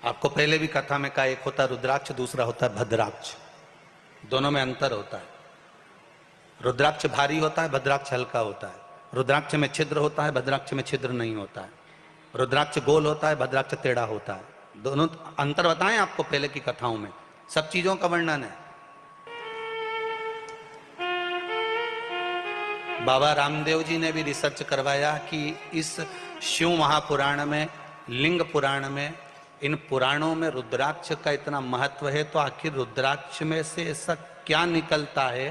आपको पहले भी कथा में कहा, एक होता है रुद्राक्ष, दूसरा होता है भद्राक्ष। दोनों में अंतर होता है। रुद्राक्ष भारी होता है, भद्राक्ष हल्का होता है। रुद्राक्ष में छिद्र होता है, भद्राक्ष में छिद्र नहीं होता है। रुद्राक्ष गोल होता है, भद्राक्ष टेढ़ा होता है। दोनों अंतर बताएं आपको पहले की कथाओं में, सब चीजों का वर्णन है। बाबा रामदेव जी ने भी रिसर्च करवाया कि इस शिव महापुराण में, लिंग पुराण में, इन पुराणों में रुद्राक्ष का इतना महत्व है, तो आखिर रुद्राक्ष में से ऐसा क्या निकलता है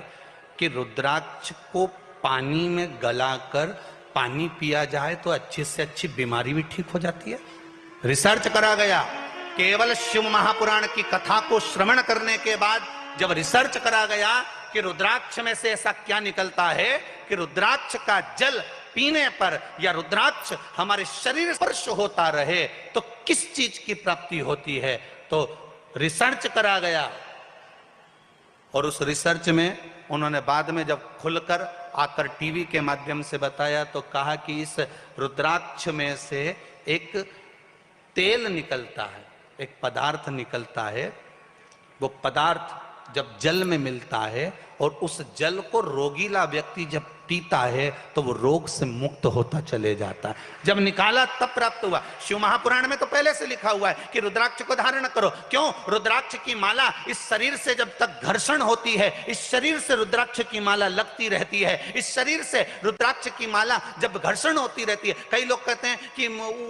कि रुद्राक्ष को पानी में गलाकर पानी पिया जाए तो अच्छी से अच्छी बीमारी भी ठीक हो जाती है। रिसर्च करा गया। केवल शिव महापुराण की कथा को श्रवण करने के बाद जब रिसर्च करा गया कि रुद्राक्ष में से ऐसा क्या निकलता है कि रुद्राक्ष का जल पीने पर या रुद्राक्ष हमारे शरीर स्पर्श होता रहे तो किस चीज की प्राप्ति होती है, तो रिसर्च करा गया। और उस रिसर्च में उन्होंने बाद में जब खुलकर आकर टीवी के माध्यम से बताया तो कहा कि इस रुद्राक्ष में से एक तेल निकलता है, एक पदार्थ निकलता है। वो पदार्थ जब जल में मिलता है और उस जल को रोगीला व्यक्ति जब पीता है तो वो रोग से मुक्त होता चले जाता है। जब निकाला तब प्राप्त हुआ। शिव महापुराण में तो पहले से लिखा हुआ है कि रुद्राक्ष को धारण करो। क्यों? रुद्राक्ष की माला इस शरीर से जब तक घर्षण होती है, इस शरीर से रुद्राक्ष की माला लगती रहती है, इस शरीर से रुद्राक्ष की माला जब घर्षण होती रहती है। कई लोग कहते हैं कि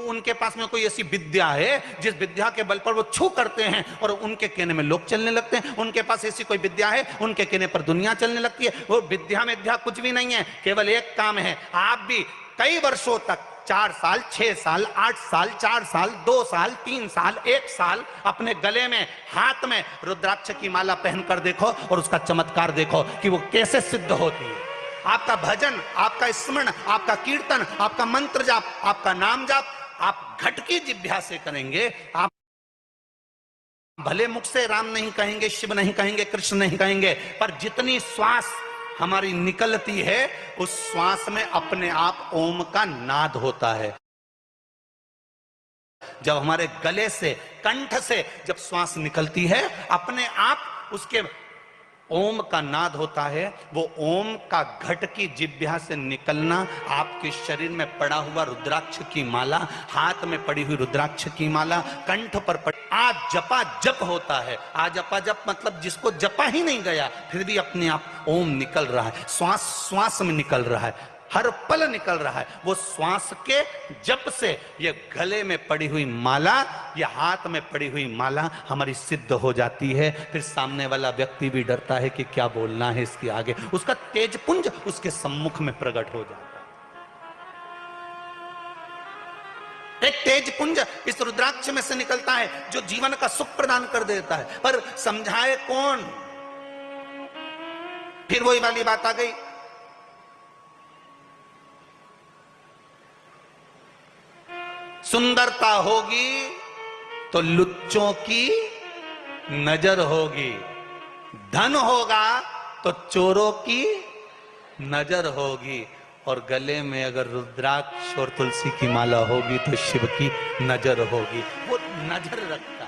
उनके पास में कोई ऐसी विद्या है जिस विद्या के बल पर वो छू करते हैं और उनके कहने में लोग चलने लगते हैं। उनके पास ऐसी कोई विद्या है, उनके कहने पर दुनिया चलने लगती है। वो विद्या में कुछ भी नहीं है, केवल एक काम है। आप भी कई वर्षों तक, 4 साल, 6 साल, 8 साल, 4 साल, 2 साल, 3 साल, 1 साल अपने गले में, हाथ में रुद्राक्ष की माला पहनकर देखो और उसका चमत्कार देखो कि वो कैसे सिद्ध होती है। आपका भजन, आपका स्मरण, आपका कीर्तन, आपका मंत्र जाप, आपका नाम जाप आप घट की जिह्वा से करेंगे। आप भले मुख से राम नहीं कहेंगे, शिव नहीं कहेंगे, कृष्ण नहीं कहेंगे, पर जितनी श्वास हमारी निकलती है उस श्वास में अपने आप ओम का नाद होता है। जब हमारे गले से, कंठ से जब श्वास निकलती है, अपने आप उसके ओम का नाद होता है। वो ओम का घट की जिह्वा से निकलना, आपके शरीर में पड़ा हुआ रुद्राक्ष की माला, हाथ में पड़ी हुई रुद्राक्ष की माला, कंठ पर पड़ी, आज जपा जप होता है। आज जपा जप मतलब जिसको जपा ही नहीं गया फिर भी अपने आप ओम निकल रहा है, श्वास श्वास में निकल रहा है, हर पल निकल रहा है। वो श्वास के जप से ये गले में पड़ी हुई माला या हाथ में पड़ी हुई माला हमारी सिद्ध हो जाती है। फिर सामने वाला व्यक्ति भी डरता है कि क्या बोलना है इसके आगे, उसका तेजपुंज उसके सम्मुख में प्रकट हो जाता है। एक तेजपुंज इस रुद्राक्ष में से निकलता है जो जीवन का सुख प्रदान कर देता है। पर समझाए कौन? फिर वही वाली बात आ गई, सुंदरता होगी तो लुच्चों की नजर होगी, धन होगा तो चोरों की नजर होगी, और गले में अगर रुद्राक्ष और तुलसी की माला होगी तो शिव की नजर होगी। वो नजर रखता